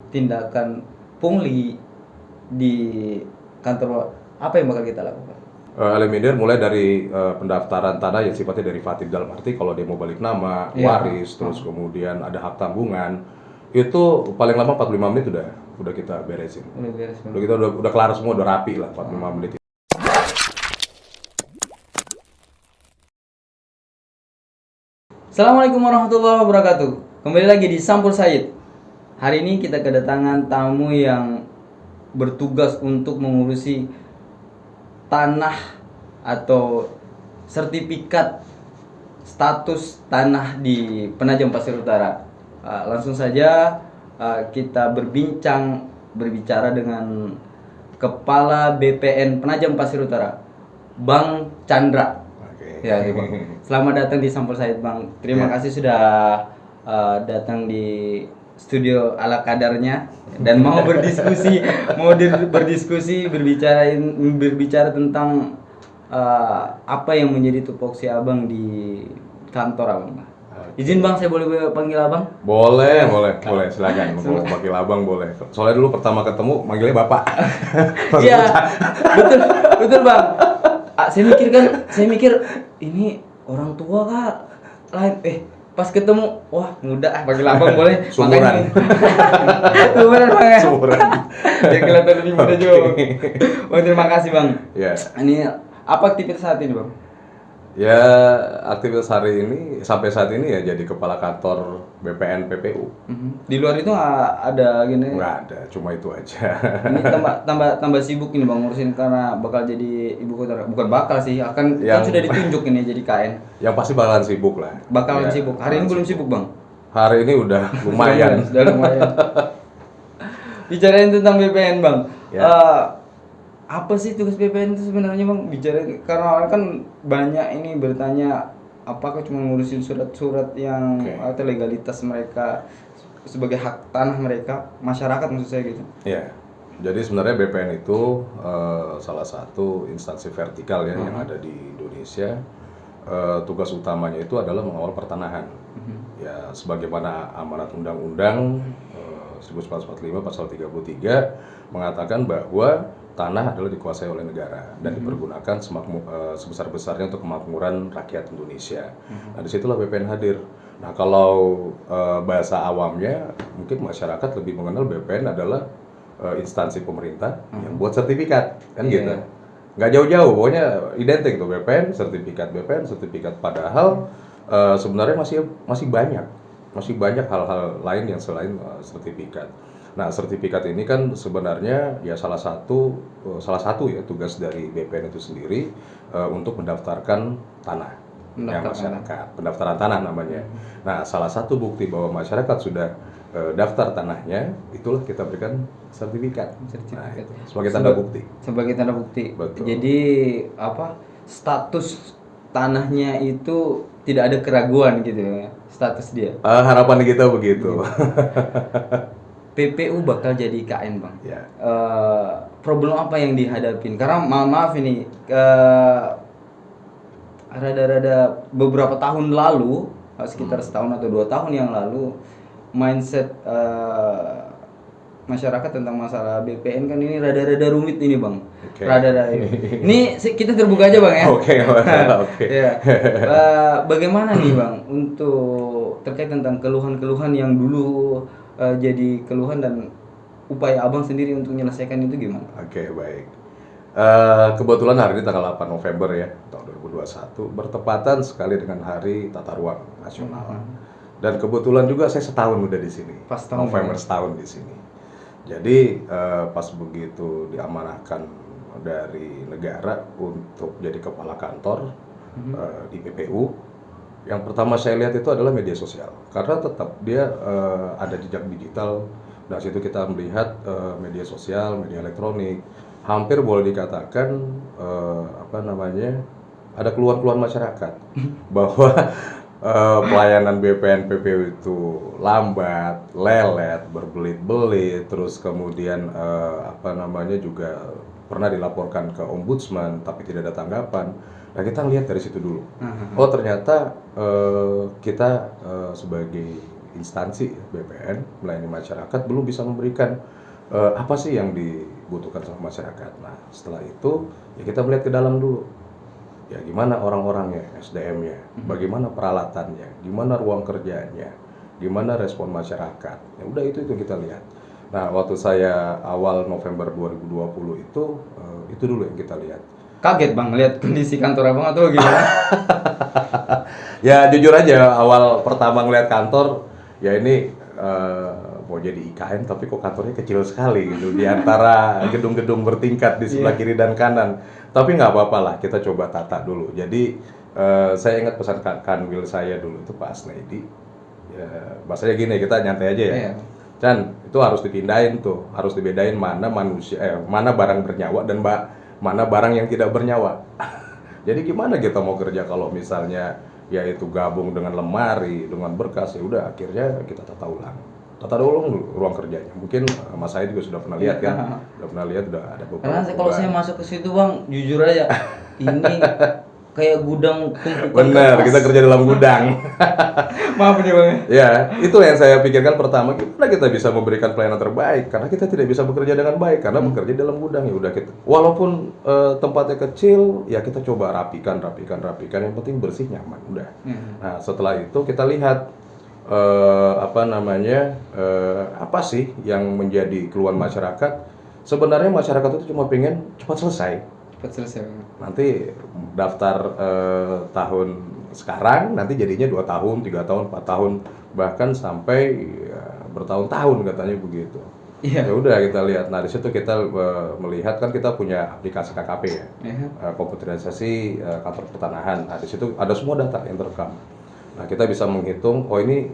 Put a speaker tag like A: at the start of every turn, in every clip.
A: tindakan pungli di kantor, apa yang bakal kita lakukan?
B: Eliminir mulai dari pendaftaran tanah yang sifatnya derivatif, dalam arti kalau dia mau balik nama,
A: Iya.
B: waris, terus kemudian ada hak tanggungan, itu paling lama 45 menit udah kita beresin.
A: Udah beres Bang.
B: Udah kita udah kelar semua, udah rapi lah 45 menit.
A: Assalamualaikum warahmatullahi wabarakatuh. Kembali lagi di Sampul Said. Hari ini kita kedatangan tamu yang bertugas untuk mengurusi tanah atau sertifikat status tanah di Penajam Pasir Utara. Langsung saja kita berbicara dengan Kepala BPN Penajam Pasir Utara, Bang Chandra.
B: Oke.
A: Ya, gitu, Bang. Selamat datang di Sampul Said, Bang. Terima kasih sudah datang di studio ala kadarnya dan mau berdiskusi, berbicara tentang apa yang menjadi tupoksi Abang di kantor Abang. Izin Bang, saya boleh panggil Abang?
B: Boleh, silakan. Mau panggil abang boleh. Soalnya dulu pertama ketemu manggilnya bapak.
A: Iya, betul Bang. Saya mikir ini orang tua kah? Lain, pas ketemu, wah muda, panggil Abang boleh.
B: Sumuran.
A: Sumuran Bang ya.
B: Sumuran.
A: Ya kelihatan lebih muda juga Bang. Bang, terima kasih Bang.
B: Ya.
A: Ini apa aktivitas saat ini Bang?
B: Ya, aktivitas hari ini sampai saat ini ya jadi kepala kantor BPN PPU.
A: Di luar itu ada gini.
B: Nggak ada, cuma itu aja.
A: Ini tambah sibuk ini Bang ngurusin karena bakal jadi ibu kota. Bukan bakal sih, kan sudah ditunjuk ini jadi KN.
B: Yang pasti bakalan sibuk lah.
A: Bakalan
B: Ya,
A: sibuk. Hari ini belum sibuk Bang.
B: Hari ini udah lumayan.
A: Sudah lumayan. Bicarain tentang BPN Bang.
B: Ya.
A: Apa sih tugas BPN itu sebenarnya Bang? Bicarain karena orang kan banyak ini bertanya apakah cuma ngurusin surat-surat yang atau legalitas mereka sebagai hak tanah mereka, masyarakat maksud saya gitu.
B: Ya. Jadi sebenarnya BPN itu salah satu instansi vertikal ya yang ada di Indonesia. Tugas utamanya itu adalah mengawal pertanahan. Ya, sebagaimana amanat Undang-Undang 1945 pasal 33 mengatakan bahwa tanah adalah dikuasai oleh negara dan dipergunakan sebesar-besarnya untuk kemakmuran rakyat Indonesia. Nah, disitulah BPN hadir. Nah, kalau bahasa awamnya mungkin masyarakat lebih mengenal BPN adalah instansi pemerintah yang buat sertifikat, kan gitu. Nggak jauh-jauh, pokoknya identik tuh BPN, sertifikat. Padahal sebenarnya masih banyak hal-hal lain yang selain sertifikat. Nah, sertifikat ini kan sebenarnya ya salah satu ya tugas dari BPN itu sendiri untuk mendaftarkan tanah yang masyarakat, pendaftaran tanah namanya. Nah, salah satu bukti bahwa masyarakat sudah daftar tanahnya, itulah kita berikan sertifikat. Nah, sebagai tanda bukti.
A: Sebagai tanda bukti.
B: Betul.
A: Jadi status tanahnya itu tidak ada keraguan gitu ya, status dia.
B: Harapan kita begitu.
A: PPU bakal jadi KN Bang.
B: Ya.
A: Problem apa yang dihadapin? Karena maaf ini rada-rada beberapa tahun lalu, sekitar setahun atau 2 tahun yang lalu, mindset masyarakat tentang masalah BPN kan ini rada-rada rumit ini Bang.
B: Okay.
A: Rada-rada ini kita terbuka aja Bang ya.
B: Oke.
A: Ya. Bagaimana nih Bang untuk terkait tentang keluhan-keluhan yang dulu jadi keluhan dan upaya Abang sendiri untuk menyelesaikan itu gimana?
B: Oke, baik. Kebetulan hari ini tanggal 8 November ya, tahun 2021, bertepatan sekali dengan Hari Tata Ruang Nasional. Dan kebetulan juga saya setahun udah di sini.
A: Pas tahun
B: November setahun di sini. Jadi pas begitu diamanahkan dari negara untuk jadi kepala kantor di PPU, yang pertama saya lihat itu adalah media sosial, karena tetap dia ada jejak digital. Dari situ kita melihat media sosial, media elektronik, hampir boleh dikatakan ada keluhan-keluhan masyarakat bahwa pelayanan BPN PPU itu lambat, lelet, berbelit-belit, terus kemudian juga pernah dilaporkan ke ombudsman tapi tidak ada tanggapan. Nah, kita lihat dari situ dulu. Oh, ternyata kita sebagai instansi BPN melayani masyarakat belum bisa memberikan apa sih yang dibutuhkan sama masyarakat. Nah, setelah itu ya kita melihat ke dalam dulu. Ya gimana orang-orangnya, SDM-nya, bagaimana peralatannya, gimana ruang kerjanya, gimana respon masyarakat. Ya udah itu kita lihat. Nah, waktu saya awal November 2020 itu dulu yang kita lihat.
A: Kaget Bang lihat kondisi kantor Abang atau gimana?
B: Ya jujur aja awal pertama ngeliat kantor ya ini mau jadi IKN tapi kok kantornya kecil sekali gitu di antara gedung-gedung bertingkat di sebelah kiri dan kanan. Tapi nggak apa-apa lah, kita coba tata dulu. Jadi saya ingat pesan Kanwil saya dulu itu Pak Asnedi. Ya, bahasanya gini, kita nyantai aja ya. Chan, itu harus dipindahin tuh, harus dibedain mana mana barang bernyawa dan mana barang yang tidak bernyawa. Jadi gimana kita mau kerja kalau misalnya yaitu gabung dengan lemari, dengan berkas, ya udah akhirnya kita tata ulang dulu ruang kerjanya. Mungkin Mas Said juga sudah pernah lihat kan, udah pernah lihat udah ada beberapa.
A: Karena kalau saya masuk ke situ Bang, jujur aja, ini kayak gudang tumpukan.
B: Bener, kita kerja dalam gudang.
A: Maaf nih Bang.
B: Ya, itu yang saya pikirkan pertama, gimana kita bisa memberikan pelayanan terbaik, karena kita tidak bisa bekerja dengan baik, karena bekerja dalam gudang. Ya udah kita, walaupun tempatnya kecil, ya kita coba rapikan, yang penting bersih, nyaman, udah. Nah, setelah itu kita lihat apa sih yang menjadi keluhan masyarakat. Sebenarnya masyarakat itu cuma pengen cepat selesai. Nanti daftar tahun sekarang, nanti jadinya 2 tahun, 3 tahun, 4 tahun, bahkan sampai bertahun-tahun katanya begitu. Ya udah kita lihat. Nah di situ kita melihat kan kita punya aplikasi KKP ya, komputerisasi kantor pertanahan. Nah di situ ada semua data yang terekam. Nah kita bisa menghitung, oh ini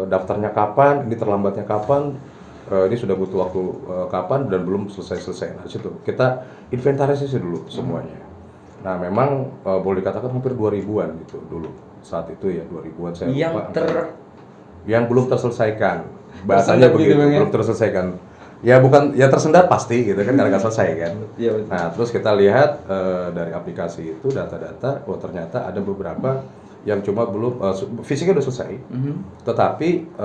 B: daftarnya kapan, ini terlambatnya kapan, ini sudah butuh waktu kapan dan belum selesai. Nah, di situ kita inventarisasi dulu semuanya. Nah, memang boleh dikatakan hampir 2000-an gitu dulu. Saat itu ya 2000-an saya lupa. Yang belum terselesaikan. Bahasanya begitu, belum terselesaikan. Ya bukan, ya tersendat pasti gitu kan karena nggak selesai kan. Nah, terus kita lihat dari aplikasi itu data-data, oh ternyata ada beberapa yang cuma belum fisiknya udah selesai, tetapi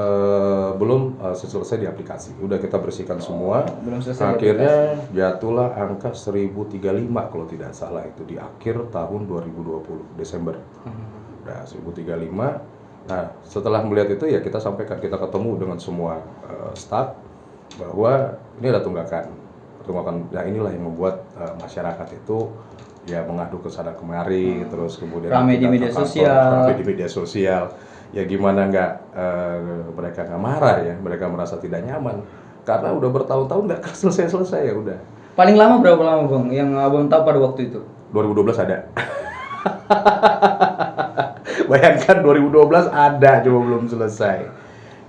B: belum selesai di aplikasi. Udah kita bersihkan semua. Akhirnya jatuhlah angka 1035 kalau tidak salah itu di akhir tahun 2020 Desember. Nah 1035. Nah setelah melihat itu ya kita sampaikan, kita ketemu dengan semua staf bahwa ini ada tunggakan. Nah inilah yang membuat masyarakat itu ya mengadu ke sana kemari, terus kemudian
A: ramai di media
B: sosial. Ya gimana mereka nggak marah ya, mereka merasa tidak nyaman karena udah bertahun-tahun nggak selesai ya udah.
A: Paling lama berapa lama Bang yang Abang tahu pada waktu itu?
B: 2012 ada. Bayangkan 2012 ada, cuma belum selesai.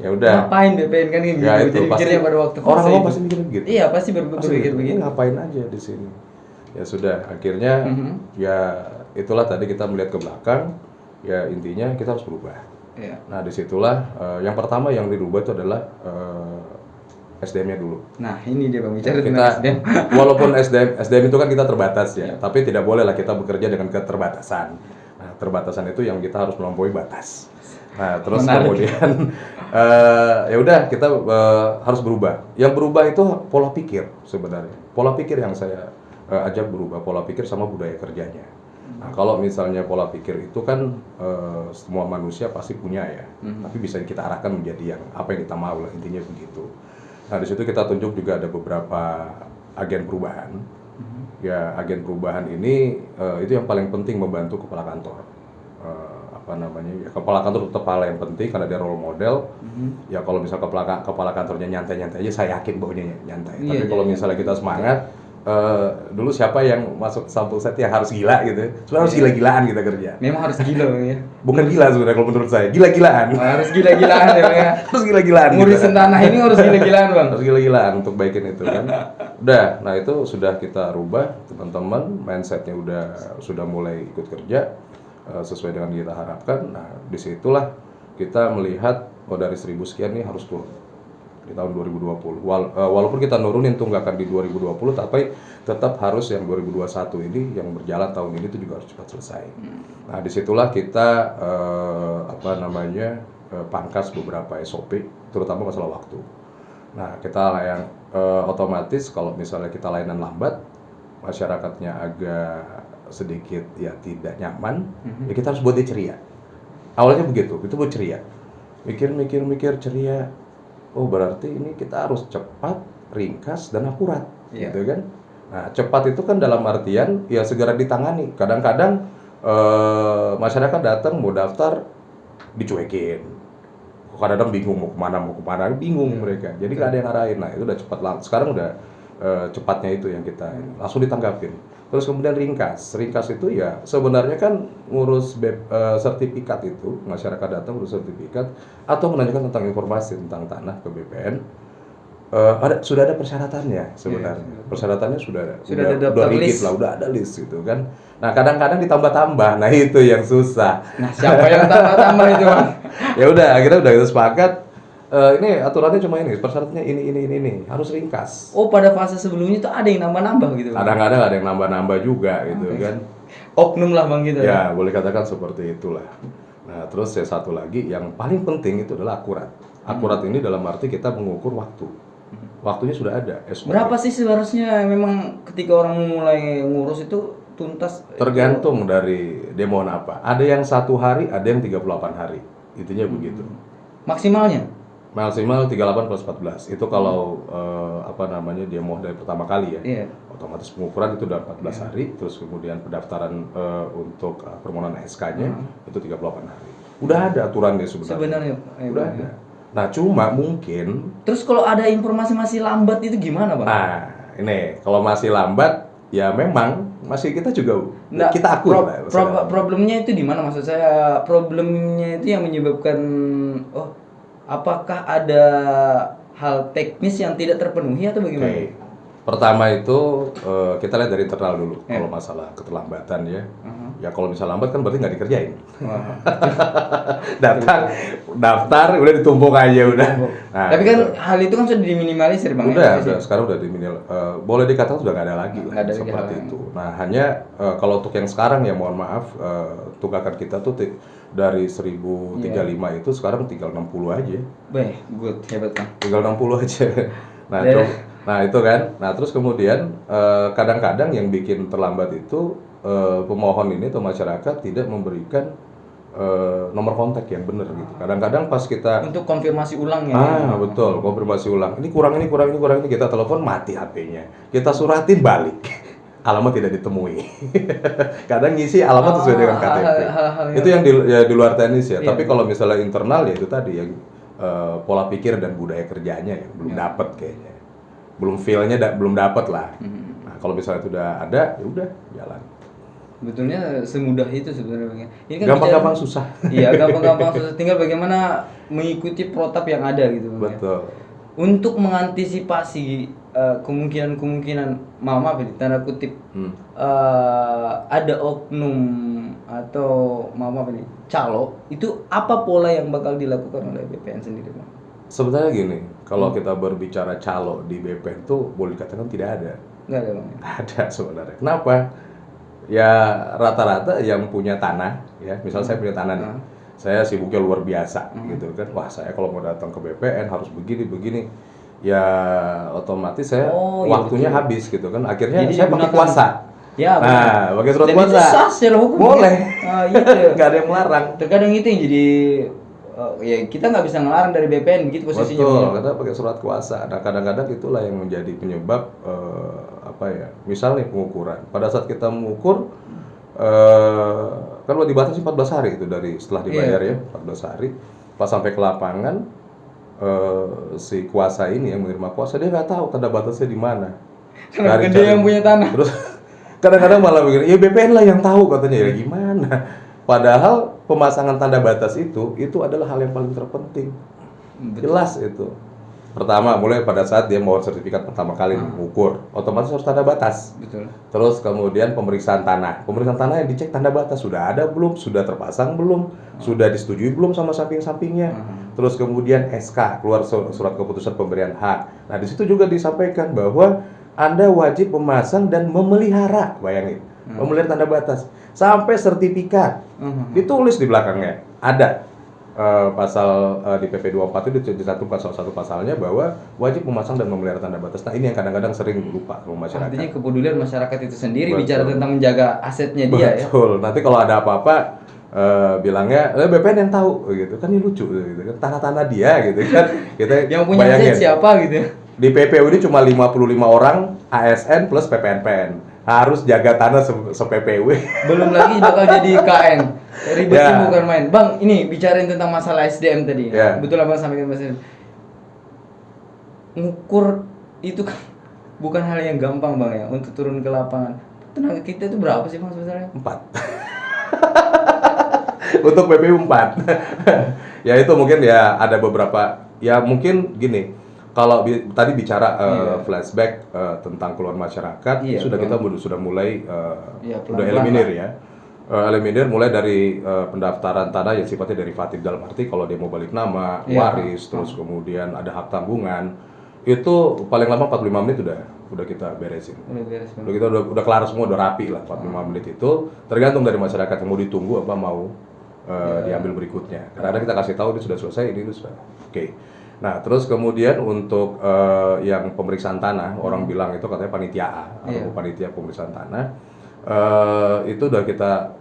B: Ya udah.
A: Ngapain BPN kan gitu?
B: Ya,
A: jadi pikirnya pada waktu
B: orang pasti mikir begitu.
A: Iya pasti berpikir begitu.
B: Ngapain aja di sini? Ya sudah, akhirnya ya itulah tadi kita melihat ke belakang, ya intinya kita harus berubah. Nah disitulah yang pertama yang dirubah itu adalah SDM-nya dulu.
A: Nah ini dia Bang, bicara
B: tentang SDM. Walaupun SDM itu kan kita terbatas ya, tapi tidak boleh lah kita bekerja dengan keterbatasan. Nah terbatasan itu yang kita harus melampaui batas. Nah terus kemudian ya udah kita harus berubah. Yang berubah itu pola pikir sebenarnya. Pola pikir yang saya ajak berubah, pola pikir sama budaya kerjanya. Nah, kalau misalnya pola pikir itu kan semua manusia pasti punya ya, tapi bisa kita arahkan menjadi yang apa yang kita mau lah, intinya begitu. Nah di situ kita tunjuk juga ada beberapa agen perubahan. Ya agen perubahan ini itu yang paling penting membantu kepala kantor. Ya, kepala kantor tetap hal yang penting karena dia role model. Ya kalau misal kepala kantornya nyantai-nyantai aja, saya yakin baunya nyantai. Tapi kalau misalnya kita semangat, dulu siapa yang masuk sampul set ya harus gila gitu. Sebenarnya harus gila-gilaan kita kerja.
A: Memang harus gila ya.
B: Bukan gila sebenarnya kalau menurut saya, gila-gilaan.
A: Harus gila-gilaan ya Bang ya.
B: Harus gila-gilaan.
A: Ngurusin tanah ini harus gila-gilaan Bang.
B: Harus gila-gilaan untuk baikin itu kan. Udah, nah itu sudah kita rubah teman-teman, mindsetnya sudah mulai ikut kerja sesuai dengan yang kita harapkan. Nah disitulah kita melihat dari 1000 sekian nih harus turun di tahun 2020. Walaupun kita nurunin tunggakan di 2020, tapi tetap harus yang 2021 ini yang berjalan tahun ini itu juga harus cepat selesai. Nah disitulah kita pangkas beberapa SOP, terutama masalah waktu. Nah, kita yang otomatis kalau misalnya kita layanan lambat, masyarakatnya agak sedikit ya tidak nyaman, ya kita harus buat dia ceria. Awalnya begitu, itu buat ceria. Mikir ceria. Oh, berarti ini kita harus cepat, ringkas, dan akurat, gitu kan? Nah, cepat itu kan dalam artian ya segera ditangani. Kadang-kadang masyarakat datang mau daftar dicuekin. Kadang-kadang bingung mau kemana, bingung mereka. Jadi nggak ada yang ngarahin. Nah, itu udah cepat. Sekarang udah cepatnya itu yang kita langsung ditanggapin. Terus kemudian ringkas itu ya sebenarnya kan ngurus sertifikat itu, masyarakat datang urus sertifikat atau menanyakan tentang informasi tentang tanah ke BPN. Sudah ada persyaratannya sebenarnya. Persyaratannya sudah rigid lah, udah ada list gitu kan. Nah, kadang-kadang ditambah-tambah. Nah, itu yang susah.
A: Nah, siapa yang tambah-tambah itu, Bang?
B: Ya udah, akhirnya udah kita sepakat. Ini aturannya cuma ini, persyaratannya ini harus ringkas.
A: Oh, pada fase sebelumnya itu ada yang nambah-nambah gitu.
B: Kadang-kadang ada yang nambah-nambah juga gitu kan.
A: Oknum lah Bang gitu.
B: Ya, boleh katakan seperti itulah. Nah, terus yang satu lagi yang paling penting itu adalah akurat. Akurat ini dalam arti kita mengukur waktu. Waktunya sudah ada. SOP.
A: Berapa sih seharusnya memang ketika orang mulai ngurus itu tuntas?
B: Tergantung dari demoan apa. Ada yang 1 hari, ada yang 38 hari. Intinya begitu.
A: Maksimalnya?
B: Maksimal 38 plus 14. Itu kalau demo dari pertama kali ya.
A: Iya.
B: Otomatis pengukuran itu udah 14 hari, terus kemudian pendaftaran untuk permohonan SK-nya itu 38 hari. Udah ada aturannya sebenarnya. Udah ada. Nah, cuma mungkin
A: terus kalau ada informasi masih lambat itu gimana, Bang?
B: Nah, ini kalau masih lambat ya memang masih kita juga kita akui lah.
A: Problemnya itu di mana, maksud saya? Problemnya itu yang menyebabkan apakah ada hal teknis yang tidak terpenuhi atau bagaimana?
B: Okay. Pertama itu kita lihat dari internal dulu. Kalau masalah keterlambatan ya, ya kalau misalnya lambat kan berarti nggak dikerjain. Daftar, udah ditumpuk aja udah. Nah,
A: tapi kan hal itu kan sudah diminimalisir Bang.
B: Udah sekarang udah boleh dikatakan sudah nggak ada lagi lah seperti itu. Nah, hanya kalau untuk yang sekarang ya mohon maaf, tunggakan kita tuh dari 1035 itu sekarang tinggal 60 aja.
A: Good, hebat Bang.
B: Tinggal 60 aja. Nah itu kan. Nah terus kemudian kadang-kadang yang bikin terlambat itu pemohon ini atau masyarakat tidak memberikan nomor kontak yang benar gitu. Kadang-kadang pas kita
A: untuk konfirmasi ulang ya.
B: Betul, konfirmasi ulang. Ini kurang ini kita telepon mati HP-nya. Kita suratin balik. Alamat tidak ditemui. Kadang ngisi alamat sesuai dengan KTP. Itu yang di luar teknis ya. Tapi kalau misalnya internal ya itu tadi yang pola pikir dan budaya kerjanya ya belum dapat kayaknya. Belum feel-nya belum dapat lah. Nah, kalau misalnya itu udah ada, ya udah jalan.
A: Betulnya semudah itu sebenarnya.
B: Ini kan gampang-gampang susah.
A: Iya, gampang-gampang susah. Tinggal bagaimana mengikuti protap yang ada gitu.
B: Betul.
A: Untuk mengantisipasi kemungkinan maaf ini tanda kutip ada oknum atau maaf ini calo, itu apa pola yang bakal dilakukan oleh BPN sendiri Bang?
B: Sebenarnya gini, kalau kita berbicara calo di BPN tuh boleh dikatakan tidak ada.
A: Nggak ada Bang?
B: Ada sebenarnya. Kenapa? Ya rata-rata yang punya tanah, ya misalnya saya punya tanah nih, saya sibuknya luar biasa gitu kan. Wah, saya kalau mau datang ke BPN harus begini. Ya otomatis saya waktunya habis gitu kan. Akhirnya jadi saya pakai kuasa.
A: Ya,
B: nah, pakai surat kuasa.
A: Itu sah secara hukum.
B: Boleh.
A: Nggak
B: ada yang melarang.
A: Terkadang itu yang jadi ya kita nggak bisa ngelarang dari BPN begitu posisinya.
B: Betul, karena pakai surat kuasa. Nah, kadang-kadang itulah yang menjadi penyebab misalnya pengukuran. Pada saat kita mengukur kan udah dibatasi 14 hari itu dari setelah dibayar ya, 14 hari. Pas sampai ke lapangan si kuasa ini yang menerima kuasa dia nggak tahu tanda batasnya di mana.
A: Karena dia yang punya tanah.
B: Terus kadang-kadang malah begini, ya BPN lah yang tahu katanya. Ya gimana? Padahal pemasangan tanda batas itu adalah hal yang paling terpenting. Jelas itu. Pertama, mulai pada saat dia mau sertifikat pertama kali mengukur, otomatis harus tanda batas.
A: Betul.
B: Terus kemudian pemeriksaan tanah. Pemeriksaan tanah yang dicek tanda batas sudah ada belum, sudah terpasang belum, sudah disetujui belum sama samping-sampingnya. Terus kemudian SK, keluar surat keputusan pemberian hak. Nah, di situ juga disampaikan bahwa Anda wajib memasang dan memelihara, bayangin, memelihara tanda batas sampai sertifikat. Ditulis di belakangnya, ada. pasal di PP 24 itu dicantumkan salah satu pasalnya bahwa wajib memasang dan memelihara tanda batas. Nah ini yang kadang-kadang sering lupa sama masyarakat.
A: Artinya kepedulian masyarakat itu sendiri
B: Betul.
A: bicara tentang menjaga asetnya dia ya.
B: Betul. Nanti kalau ada apa-apa bilangnya BPN yang tahu gitu kan, ini lucu gitu kan, tanah-tanah dia gitu kan. Kita
A: Yang punya
B: bayangin,
A: aset siapa gitu.
B: di PPU ini cuma 55 orang ASN plus PPNPN. Harus jaga tanah se-PPU.
A: Belum lagi bakal jadi IKN. Ribetnya
B: Ya.
A: bukan main. Bang, ini bicarain tentang masalah SDM tadi.
B: Ya.
A: Betul Abang sampaikan masalah. Ngukur itu kan bukan hal yang gampang Bang ya untuk turun ke lapangan. Tenaga kita itu berapa sih Bang sebenarnya?
B: 4. Untuk PPU 4. Ya itu mungkin ya ada beberapa, ya mungkin gini, kalau tadi bicara flashback tentang keluar masyarakat, sudah kita sudah mulai udah eliminir ya. Eliminir mulai dari pendaftaran tanah yang sifatnya derivatif, dalam arti kalau dia mau balik nama, waris, terus kemudian ada hak tanggungan, itu paling lama 45 menit udah kita beresin. Udah kita udah kelar semua, udah rapi lah 45 menit itu. Tergantung dari masyarakat yang mau ditunggu apa mau diambil berikutnya. Karena kita kasih tahu ini sudah selesai, ini sudah oke. Nah, terus kemudian untuk yang pemeriksaan tanah, orang bilang itu katanya panitia A atau panitia pemeriksaan tanah. Itu udah kita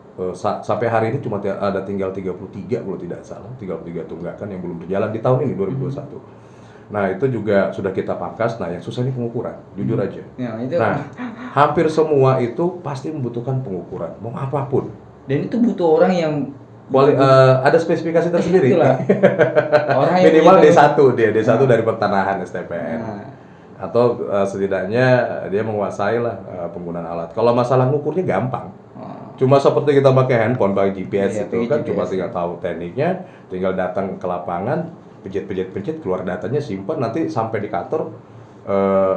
B: sampai hari ini cuma ada tinggal 33 kalau tidak salah, 33 tunggakan yang belum berjalan di tahun ini 2021. Nah, itu juga sudah kita pangkas. Nah, yang susah ini pengukuran, jujur aja.
A: Ya, itu.
B: Nah, hampir semua itu pasti membutuhkan pengukuran, mau apapun.
A: Dan itu butuh orang yang
B: ada spesifikasi tersendiri.
A: Itulah. Orang yang
B: minimal D1 D1 dari pertanahan STPN. Atau setidaknya dia menguasai lah penggunaan alat. Kalau masalah ngukurnya gampang. Cuma seperti kita pakai handphone, pakai GPS itu kan, cuma tinggal tahu tekniknya, tinggal datang ke lapangan, pencet keluar datanya, simpan, nanti sampai di kantor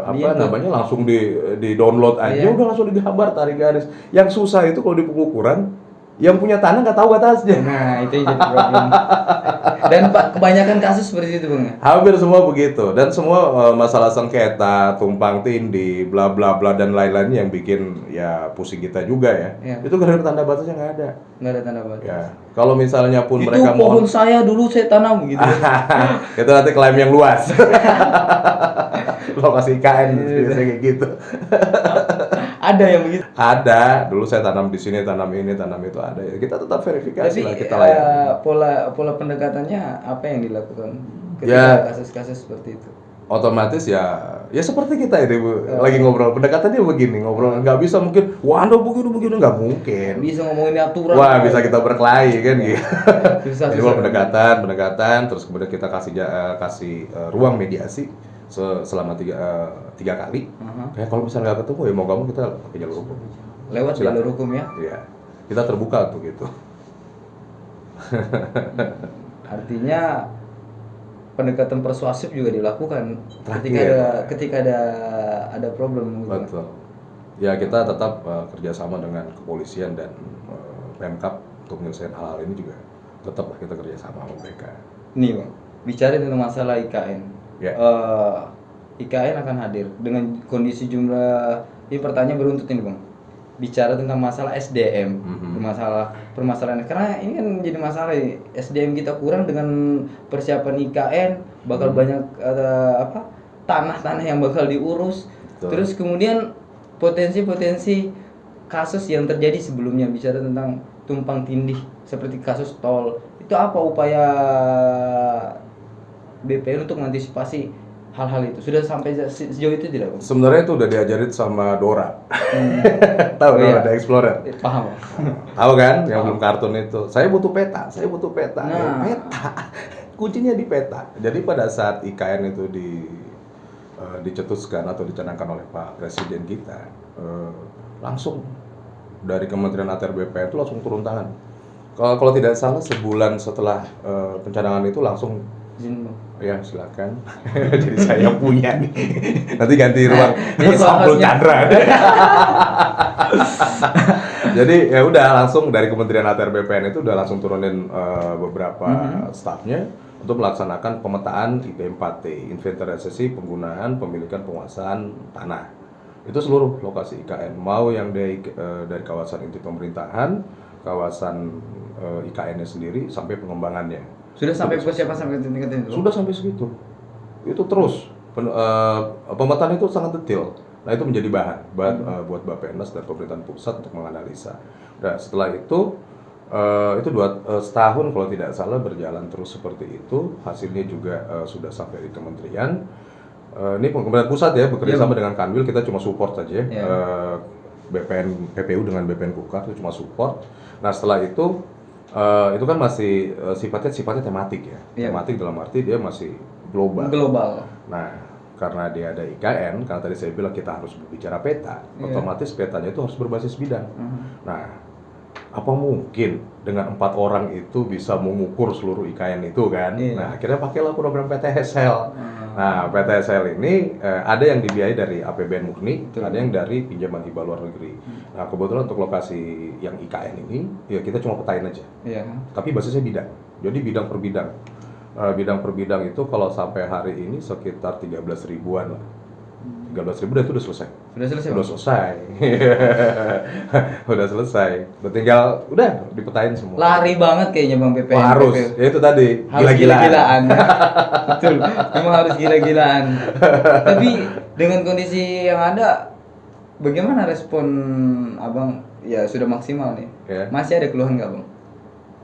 B: namanya langsung di download aja, udah langsung digambar, tarik garis. Yang susah itu kalau di pengukuran, yang punya tanah nggak tahu batasnya.
A: Nah, itu jadi problem. Dan kebanyakan kasus seperti itu Bang.
B: Hampir semua begitu, dan semua masalah sengketa, tumpang tindih, bla bla bla dan lain-lainnya yang bikin ya pusing kita juga ya. Itu karena tanda batasnya nggak ada.
A: Nggak ada tanda batas.
B: Ya, kalau misalnya pun
A: itu
B: mereka
A: pohon saya dulu saya tanam gitu.
B: Itu nanti klaim yang luas. Lokasi IKN biasanya kayak gitu.
A: Ada yang begitu.
B: Ada, dulu saya tanam di sini, tanam ini, tanam itu ada. Ya, kita tetap verifikasi.
A: Tapi
B: lah, kita layani.
A: pola pendekatannya apa yang dilakukan ketika kasus-kasus seperti itu?
B: Otomatis ya seperti kita ini Bu, lagi ngobrol, pendekatannya begini, ngobrol nggak bisa mungkin, waduh begini nggak mungkin.
A: Bisa ngomongin aturan.
B: Wah, bisa kita berkelahi kan gitu. Jadi
A: Susah.
B: pendekatan, terus kemudian kita kasih ruang mediasi selama tiga kali. Kayak kalau misalnya nggak ketemu ya mau kamu kita pakai jalur hukum.
A: Lewat jalur hukum ya?
B: Iya, kita terbuka untuk itu.
A: Artinya pendekatan persuasif juga dilakukan ketika ada problem.
B: Betul. Ya kita tetap kerjasama dengan kepolisian dan Pemkab untuk menyelesaikan hal-hal ini juga tetaplah kita kerjasama sama mereka.
A: Nih Bang, bicara tentang masalah IKN. IKN akan hadir dengan kondisi jumlah, ini pertanyaan beruntut ini Bang. Bicara tentang masalah SDM, permasalahan karena ini kan jadi masalah SDM kita kurang dengan persiapan IKN, bakal banyak tanah-tanah yang bakal diurus. Betul. Terus kemudian potensi kasus yang terjadi sebelumnya, bicara tentang tumpang tindih seperti kasus tol. Itu apa upaya BPN untuk mengantisipasi hal-hal itu? Sudah sampai sejauh itu tidak Bang?
B: Sebenarnya itu udah diajarin sama Dora. Tahu Dora The Explorer?
A: Paham.
B: Tahu kan yang belum kartun itu. Saya butuh peta.
A: Nah.
B: Peta. Kuncinya di peta. Jadi pada saat IKN itu dicetuskan atau dicanangkan oleh Pak Presiden kita, langsung dari Kementerian ATR BPN itu langsung turun tangan. Kalau tidak salah sebulan setelah pencanangan itu langsung ya silakan. Jadi saya punya nih. Nanti ganti ruang sampul Chandra. Jadi ya udah langsung dari Kementerian ATR BPN itu udah langsung turunin beberapa stafnya untuk melaksanakan pemetaan IP4T, inventarisasi penggunaan, pemilikan, penguasaan tanah. Itu seluruh lokasi IKN, mau yang dari kawasan inti pemerintahan, kawasan IKN-nya sendiri sampai pengembangannya.
A: Sudah sampai persiapan sampai tingkat itu.
B: Sudah sampai segitu. Itu terus pemetaan itu sangat detail. Nah, itu menjadi bahan buat Bappenas dan pemerintahan pusat untuk menganalisa. Nah, setelah itu setahun kalau tidak salah berjalan terus seperti itu. Hasilnya juga sudah sampai di kementerian. Ini pemerintah pusat ya, bekerja sama dengan Kanwil, kita cuma support saja. BPN PPU dengan BPN Kukar itu cuma support. Nah, setelah itu kan masih sifatnya tematik ya. Tematik dalam arti dia masih global. Nah, karena dia ada IKN, karena tadi saya bilang kita harus berbicara peta, otomatis petanya itu harus berbasis bidang. Nah, apa mungkin dengan 4 orang itu bisa mengukur seluruh IKN itu kan? Nah, akhirnya pakailah program PTSL. Nah, PTSL ini ada yang dibiayai dari APBN murni, ada yang dari pinjaman hibah luar negeri. Nah, kebetulan untuk lokasi yang IKN ini, ya kita cuma petain aja. Tapi basisnya bidang. Jadi bidang per bidang. Bidang per bidang itu kalau sampai hari ini sekitar 13 ribuan lah. 13.000 itu udah selesai. Udah selesai. Udah selesai. Udah dipetain semua.
A: Lari banget kayaknya Bang BPN.
B: Harus. Ya itu tadi.
A: Harus gila-gilaan. Betul. Memang harus gila-gilaan. Tapi dengan kondisi yang ada, bagaimana respon Abang? Ya sudah maksimal nih. Masih ada keluhan nggak Bang?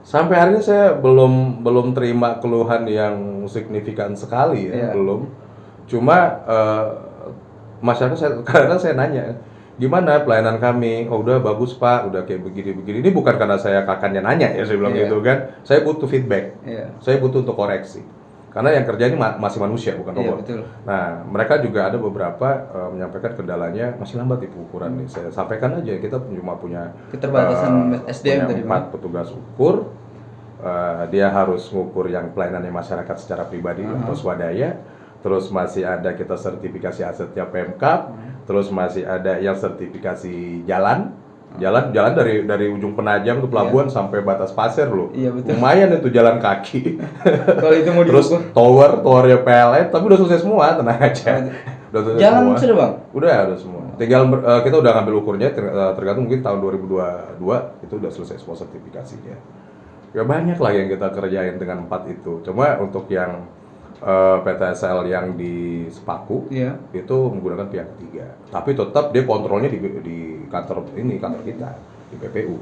B: Sampai hari ini saya belum terima keluhan yang signifikan sekali ya. Belum. Cuma masyarakat kadang-kadang saya nanya, gimana pelayanan kami? Oh udah bagus Pak, udah kayak begini-begini. Ini bukan karena saya kakaknya nanya ya, saya bilang gitu kan. Saya butuh feedback, saya butuh untuk koreksi. Karena yang kerja ini masih manusia, bukan robot. Nah, mereka juga ada beberapa menyampaikan kendalanya masih lambat itu ukuran nih. Saya sampaikan aja, kita cuma punya
A: keterbatasan SDM tadi
B: 4 petugas ukur. Dia harus mengukur yang pelayanannya masyarakat secara pribadi atau swadaya. Terus masih ada kita sertifikasi asetnya Pemkab, terus masih ada yang sertifikasi jalan dari ujung Penajam ke pelabuhan sampai batas pasir loh. Lumayan itu jalan kaki.
A: Kalau itu mau
B: terus towernya PLN, tapi udah selesai semua, tenang aja. Udah selesai
A: jalan
B: semua.
A: Sudah Bang?
B: Udah semua. Tinggal kita udah ngambil ukurnya, tergantung mungkin tahun 2022 itu udah selesai semua sertifikasinya. Ya banyak lah yang kita kerjain dengan 4 itu. Cuma untuk yang PTSL yang di Sepaku itu menggunakan pihak ketiga, tapi tetap dia kontrolnya di kantor kita di PPU.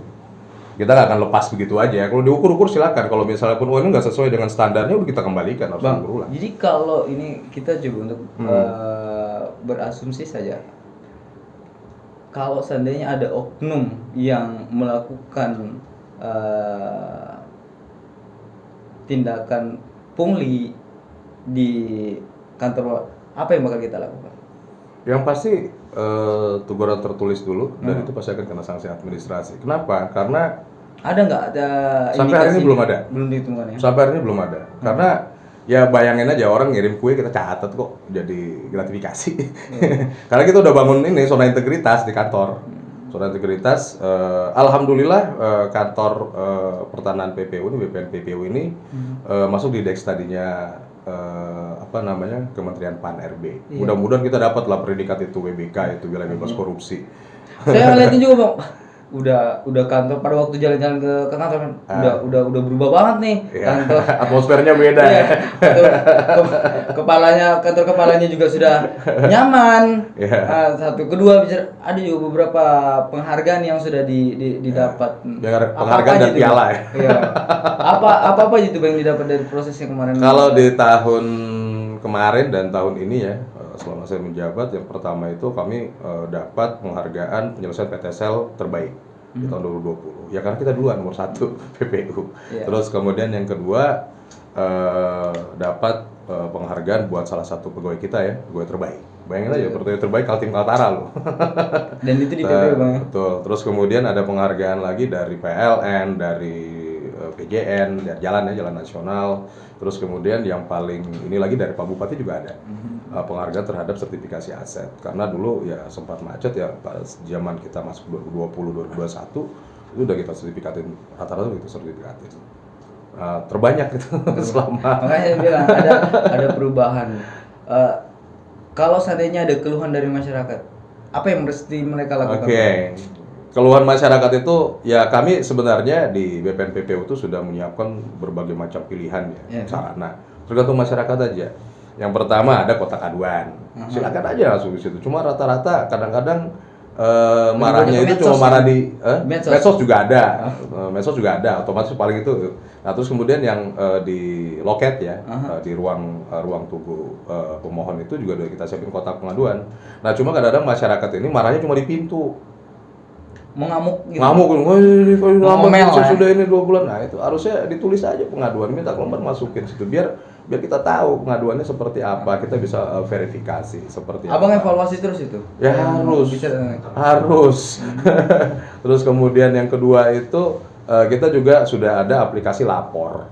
B: Kita nggak akan lepas begitu aja. Kalau diukur silakan. Kalau misalnya pun ini nggak sesuai dengan standarnya, udah kita kembalikan harus berulang.
A: Jadi kalau ini kita coba untuk berasumsi saja, kalau seandainya ada oknum yang melakukan tindakan pungli di kantor, apa yang bakal kita lakukan?
B: Yang pasti teguran tertulis dulu, dan itu pasti akan kena sanksi administrasi. Kenapa? Karena
A: ada nggak
B: sampai hari ini belum ada.
A: Belum dihitungkan ya? Sampai
B: hari ini belum ada. Karena ya bayangin aja orang ngirim kue kita catat kok jadi gratifikasi. Karena kita udah bangun ini zona integritas di kantor. Zona integritas, alhamdulillah kantor pertanahan PPU ini, BPN PPU ini masuk di Dex tadinya Kementerian PAN RB. Mudah-mudahan kita dapat lah predikat itu WBK, itu wilayah bebas korupsi.
A: Saya lihatin juga Bang, udah kantor pada waktu jalan-jalan ke kantor kan, udah berubah banget nih kantor.
B: Atmosfernya beda ya.
A: Kantor kepalanya juga sudah nyaman. Satu, kedua ada juga beberapa penghargaan yang sudah didapat.
B: Penghargaan dan piala ya.
A: Apa itu Bang yang didapat dari prosesnya kemarin?
B: Kalau di tahun kemarin dan tahun ini ya, selama saya menjabat, yang pertama itu kami dapat penghargaan penyelesaian PTSL terbaik di tahun 2020. Ya karena kita duluan nomor 1 PPU. Terus kemudian yang kedua dapat penghargaan buat salah satu pegawai kita ya, pegawai terbaik. Bayangin aja, pegawai terbaik Kaltim Kaltara loh.
A: Dan itu di PPU Bang.
B: Betul. Terus kemudian ada penghargaan lagi dari PLN, dari PJN, dari jalan nasional. Terus kemudian yang paling ini lagi dari Pak Bupati juga ada penghargaan terhadap sertifikasi aset. Karena dulu ya sempat macet ya, pada zaman kita masuk 2020 2021 itu udah kita sertifikatin, rata-rata itu sertifikatin. Terbanyak itu selama.
A: Makanya saya bilang ada perubahan. Kalau seandainya ada keluhan dari masyarakat, apa yang mesti mereka lakukan?
B: keluhan masyarakat itu ya kami sebenarnya di BPN PPU itu sudah menyiapkan berbagai macam pilihan ya, sarana. Tergantung masyarakat aja. Yang pertama ada kotak aduan. Silakan aja langsung di situ. Cuma rata-rata kadang-kadang marahnya itu cuma marah di medsos juga ada. Medsos juga ada, otomatis paling itu. Nah, terus kemudian yang di loket ya, di ruang tunggu pemohon itu juga udah kita siapin kotak pengaduan. Nah, cuma kadang-kadang masyarakat ini marahnya cuma di pintu.
C: Mengamuk gitu.
B: Ngamuk,
C: Ngomel lah.
B: sudah ini 2 bulan. Nah, itu harusnya ditulis aja pengaduan, minta lembar masukin situ biar kita tahu pengaduannya seperti apa, kita bisa verifikasi seperti
C: Abang
B: apa.
C: evaluasi terus itu?
B: Ya harus. Terus kemudian yang kedua itu kita juga sudah ada aplikasi lapor.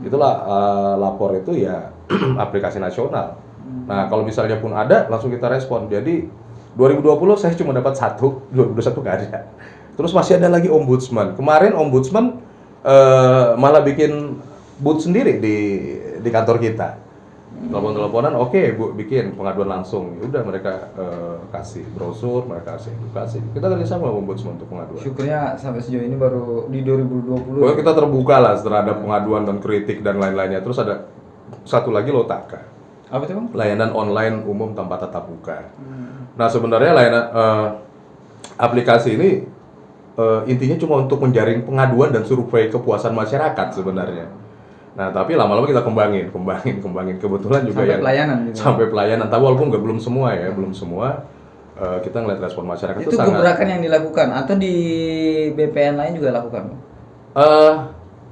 B: Itulah lapor itu ya aplikasi nasional. Nah, kalau misalnya pun ada langsung kita respon. Jadi 2020 saya cuma dapat 1, 2021 nggak ada. Terus masih ada lagi ombudsman. Kemarin ombudsman malah bikin booth sendiri di kantor kita. Telepon-teleponan, oke Bu, bikin pengaduan langsung. Ya udah mereka kasih brosur, mereka kasih edukasi. Kita kerja sama ombudsman untuk pengaduan.
C: Syukurnya sampai sejauh ini baru di 2020.
B: Pokoknya kita terbuka lah terhadap pengaduan dan kritik dan lain-lainnya. Terus ada satu lagi Lotaka.
C: Apa itu, Bang?
B: Layanan online umum tanpa tatap muka. Nah, sebenarnya layanan aplikasi ini intinya cuma untuk menjaring pengaduan dan survei kepuasan masyarakat sebenarnya. Nah, tapi lama-lama kita kembangin. Kebetulan juga
C: Sampai
B: yang
C: pelayanan gitu.
B: sampai pelayanan. Tapi walaupun belum semua ya, belum semua. Kita ngeliat respon masyarakat
C: Itu
B: sangat.
C: gebrakan yang dilakukan atau di BPN lain juga lakukan, Bang?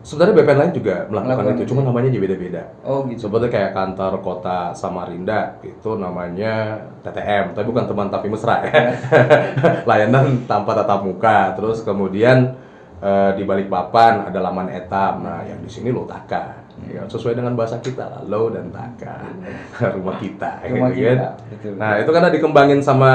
B: Sebenarnya BPN lain juga melakukan
C: Melakukan
B: itu, cuma namanya aja beda-beda.
C: Oh gitu.
B: Seperti kayak kantor kota Samarinda itu namanya TTM, tapi bukan teman tapi mesra ya. Layanan tanpa tatap muka. Terus kemudian di Balikpapan ada laman etam. Nah, yang di sini Lotaka. Ya, sesuai dengan bahasa kita lah, lo dan taka. Rumah kita
C: Rumah
B: gitu
C: kita.
B: kan.
C: Betul.
B: Nah, itu karena dikembangin sama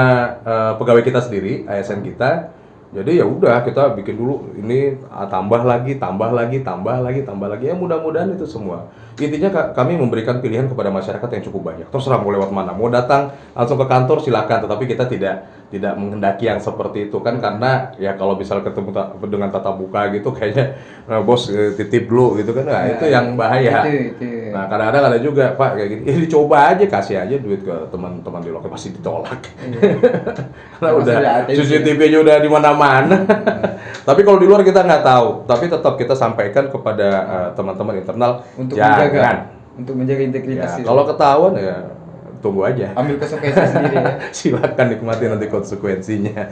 B: pegawai kita sendiri, ASN kita. Jadi ya udah kita bikin dulu ini tambah lagi. Ya mudah-mudahan itu semua. Intinya kami memberikan pilihan kepada masyarakat yang cukup banyak. Terserah mau lewat mana. Mau datang langsung ke kantor silakan, tetapi kita tidak menghendaki yang seperti itu kan, karena ya kalau misal ketemu dengan tatap muka gitu kayaknya bos titip dulu gitu kan. Nah, itu yang bahaya.
C: Itu.
B: Nah, kadang-kadang ada juga Pak kayak gini, dicoba aja, kasih aja duit ke teman-teman di loket, pasti ditolak. Karena udah CCTV-nya udah di mana-mana. Tapi kalau di luar kita nggak tahu, tapi tetap kita sampaikan kepada teman-teman internal
C: Untuk menjaga integritas.
B: Ya, kalau ketahuan ya tunggu aja.
C: Ambil konsekuensi sendiri ya.
B: Silakan nikmati nanti konsekuensinya.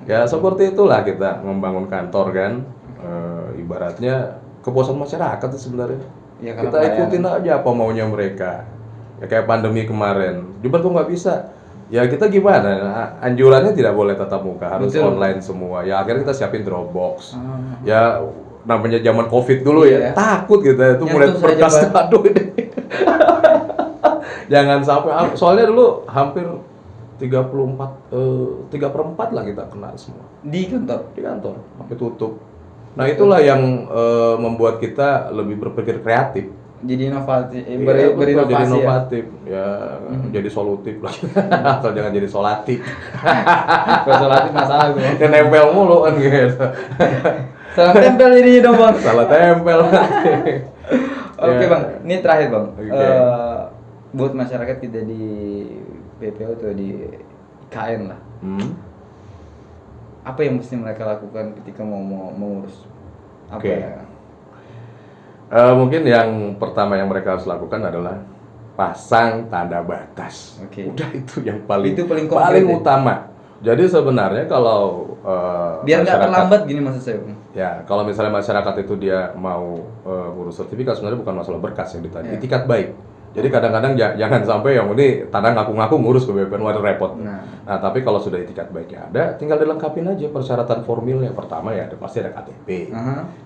B: Ya seperti itulah kita membangun kantor kan. Ibaratnya kepuasan masyarakat itu sebenarnya.
C: Ya,
B: Kita ikutin aja apa maunya mereka. Ya kayak pandemi kemarin. Jumpa tuh nggak bisa. Ya kita gimana? Anjurannya tidak boleh tatap muka, harus online semua. Ya akhirnya kita siapin Dropbox. Ya namanya zaman Covid dulu ya. Takut kita itu mulai berkas aduh ini. Jangan sampai, soalnya dulu hampir 3/4 lah kita kena semua.
C: Di kantor
B: Sampai tutup. Nah itulah yang membuat kita lebih berpikir kreatif.
C: Jadi inovatif,
B: Jadi inovatif, ya jadi solutif lah. Atau jangan jadi solatif.
C: Kalau solatif masalah gue.
B: Kan nempel mulu kan gitu.
C: Salah tempel jadinya dong, Bang.
B: Salah tempel.
C: Oke, Bang. Ini terakhir, Bang.
B: Oke.
C: Buat masyarakat kita di PPO atau di IKN lah. Apa yang mesti mereka lakukan ketika mau mengurus? Apa ya?
B: Mungkin yang pertama yang mereka harus lakukan adalah pasang tanda batas. Udah itu yang paling utama. Jadi sebenarnya kalau
C: biar nggak terlambat gini maksud saya, Bang.
B: Ya, kalau misalnya masyarakat itu dia mau ngurus sertifikat, sebenarnya bukan masalah berkas yang ditanya, itikat baik. Jadi kadang-kadang jangan sampai yang ini tanah ngaku-ngaku ngurus ke BPN, waduh repot. Nah, tapi kalau sudah itikat baiknya ada, tinggal dilengkapin aja persyaratan formilnya. Pertama ya pasti ada KTP,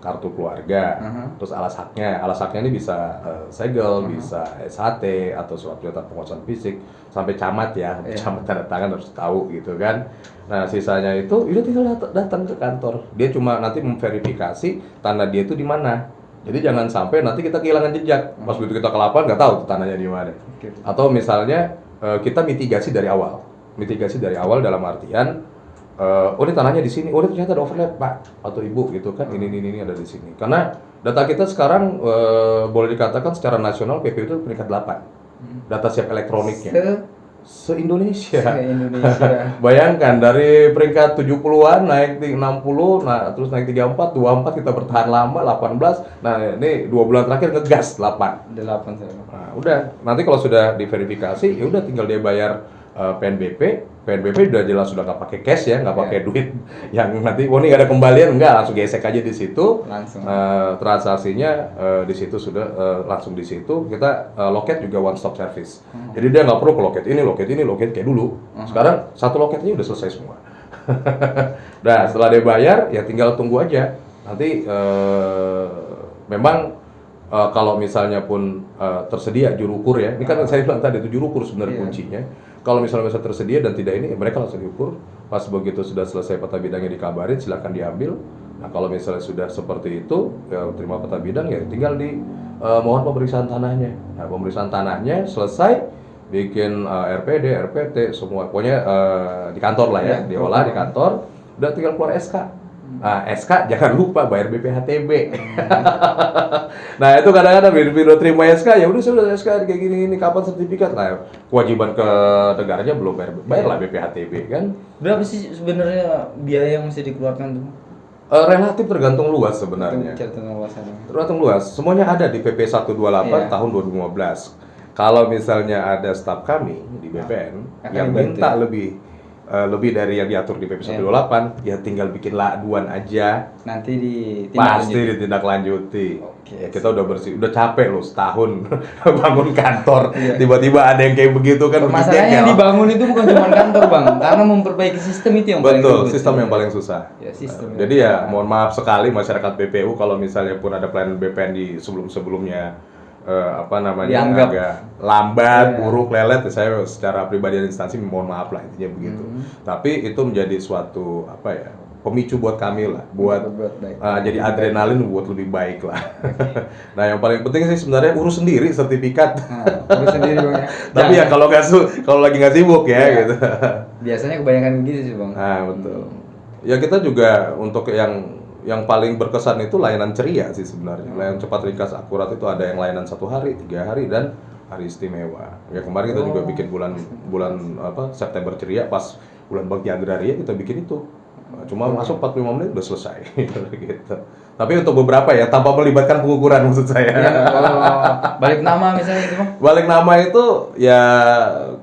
B: kartu keluarga, terus alas haknya. Alas haknya ini bisa segel, bisa SHT atau surat pernyataan penguasaan fisik, sampai camat ya, camat tanda tangan harus tahu gitu kan. Nah, sisanya itu udah tinggal datang ke kantor. Dia cuma nanti memverifikasi tanah dia itu di mana. Jadi jangan sampai nanti kita kehilangan jejak. Pas begitu kita ke lapangan nggak tahu tuh tanahnya di mana. Atau misalnya kita mitigasi dari awal. Mitigasi dari awal dalam artian oh ini tanahnya di sini, oh ini ternyata ada overlap Pak atau Ibu gitu kan, ini ada di sini. Karena data kita sekarang boleh dikatakan secara nasional PPU itu peringkat 8 data siap elektroniknya. Se-Indonesia. Bayangkan dari peringkat 70-an naik 60, nah terus naik 34, 24 kita bertahan lama 18. Nah, ini 2 bulan terakhir ngegas 8.
A: 8 saya.
B: Nah, udah. Nanti kalau sudah diverifikasi ya udah tinggal dia bayar PNBP. PNBP udah jelas sudah nggak pakai cash ya, nggak pakai duit yang nanti oh ini nggak ada kembalian, nggak langsung gesek aja di situ.
A: Langsung.
B: Transaksinya di situ sudah langsung di situ. Kita loket juga one stop service. Jadi dia nggak perlu ke loket kayak dulu. Sekarang satu loketnya udah selesai semua. Nah setelah dia bayar ya tinggal tunggu aja. Nanti memang kalau misalnya pun tersedia juru ukur ya, ini kan saya bilang tadi itu juru ukur sebenarnya kuncinya. Kalau misalnya tersedia dan tidak ini, mereka langsung diukur. Pas begitu sudah selesai peta bidangnya dikabarin, silakan diambil. Nah kalau misalnya sudah seperti itu, ya terima peta bidang ya tinggal di mohon pemeriksaan tanahnya. Nah pemeriksaan tanahnya selesai, bikin RPD, RPT, semua. Pokoknya di kantor lah ya, diolah di kantor, udah tinggal keluar SK. Nah, SK jangan lupa bayar BPHTB. Nah, itu kadang-kadang biro terima SK ya udah sudah SK kayak gini kapan sertifikat lah. Kewajiban ke negaranya belum bayarlah BPHTB kan.
A: Berapa sih sebenarnya biaya yang mesti dikeluarkan tuh?
B: Relatif tergantung luas sebenarnya. Tergantung luas. Semuanya ada di PP 128 tahun 2015. Kalau misalnya ada staf kami di BPN yang minta lebih dari yang diatur di PP 128, ya tinggal bikin aduan aja.
A: Nanti
B: pasti ditindaklanjuti. Ya, kita udah udah capek loh setahun bangun kantor. Tiba-tiba ada yang kayak begitu kan.
A: Masalahnya yang dibangun itu bukan cuma kantor bang, karena memperbaiki sistem itu yang paling
B: betul, sistem yang paling susah.
A: Ya, sistem
B: jadi ya mohon maaf sekali masyarakat BPU kalau misalnya pun ada pelayanan BPN di sebelum-sebelumnya
A: dianggap
B: agak lambat, buruk, lelet, saya secara pribadi dan instansi mohon maaf lah intinya begitu. Tapi itu menjadi suatu pemicu buat kami lah, buat jadi adrenalin buat lebih baik lah. Nah yang paling penting sih sebenarnya urus sendiri sertifikat.
A: Urus sendiri bang ya.
B: Tapi ya kalau lagi nggak sibuk ya gitu.
A: Biasanya kebanyakan gitu sih bang.
B: Nah betul. Ya kita juga untuk yang paling berkesan itu layanan ceria sih sebenarnya. Layanan cepat, ringkas, akurat itu ada yang layanan 1 hari, 3 hari dan hari istimewa. Ya kemarin kita juga bikin bulan September ceria, pas bulan Bakti Agraria kita bikin itu. Cuma masuk 45 menit udah selesai gitu. Tapi untuk beberapa ya tanpa melibatkan pengukuran maksud saya.
A: Balik nama misalnya gitu bang?
B: Balik nama itu ya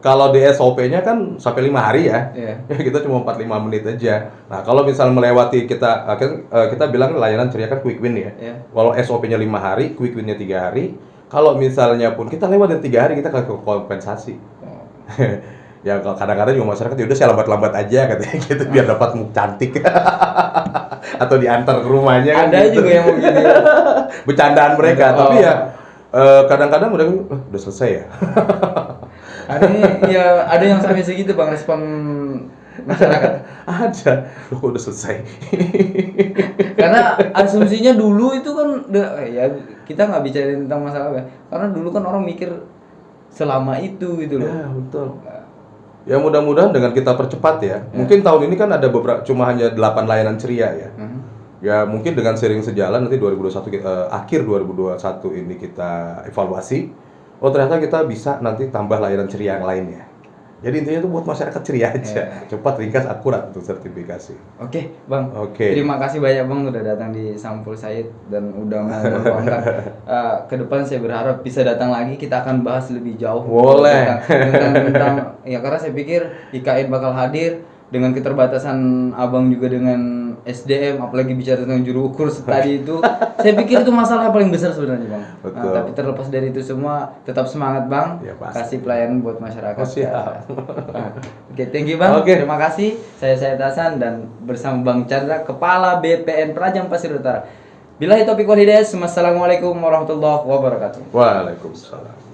B: kalau di SOP-nya kan sampai 5 hari ya. Ya kita cuma 45 menit aja. Nah, kalau misal melewati kita bilang layanan ceria kan quick win ya. Kalau SOP-nya 5 hari, quick win-nya 3 hari. Kalau misalnya pun kita lewat dari 3 hari kita akan kompensasi. Ya kadang-kadang juga masyarakat ya udah saya lambat-lambat aja katanya gitu biar dapat muk cantik. Atau diantar ke rumahnya kan.
A: Ada
B: gitu.
A: juga yang begini.
B: Bercandaan mereka, tapi ya kadang-kadang udah selesai ya.
A: Ada yang sampai segitu bang respon masyarakat.
B: Ada, udah selesai.
A: Karena asumsinya dulu itu kan kita nggak bicara tentang masalah ya. Karena dulu kan orang mikir selama itu gitu loh.
B: Ya betul. Ya mudah-mudahan dengan kita percepat ya. Mungkin tahun ini kan ada cuma hanya 8 layanan ceria ya. Ya mungkin dengan sering sejalan nanti 2021 akhir 2021 ini kita evaluasi. Oh ternyata kita bisa nanti tambah layanan ceria yang lainnya. Jadi intinya itu buat masyarakat ceria aja, cepat, ringkas, akurat untuk sertifikasi.
A: Oke, Bang. Terima kasih banyak Bang udah datang di Sampul Said dan udah mau meluangkan. Ke depan saya berharap bisa datang lagi, kita akan bahas lebih jauh.
B: Boleh.
A: Tentang ya karena saya pikir IKN bakal hadir dengan keterbatasan Abang juga dengan SDM, apalagi bicara tentang juru ukur tadi itu, saya pikir itu masalah yang paling besar sebenarnya Bang. Tapi terlepas dari itu semua, tetap semangat Bang,
B: ya,
A: kasih pelayanan buat masyarakat.
B: Siap.
A: Oke, thank you Bang. Terima kasih. Saya Syed Hasan dan bersama Bang Chandra, Kepala BPN Penajam Pasir Utara. Billahi taufiq wal hidayah. Wassalamualaikum warahmatullahi wabarakatuh.
B: Waalaikumsalam.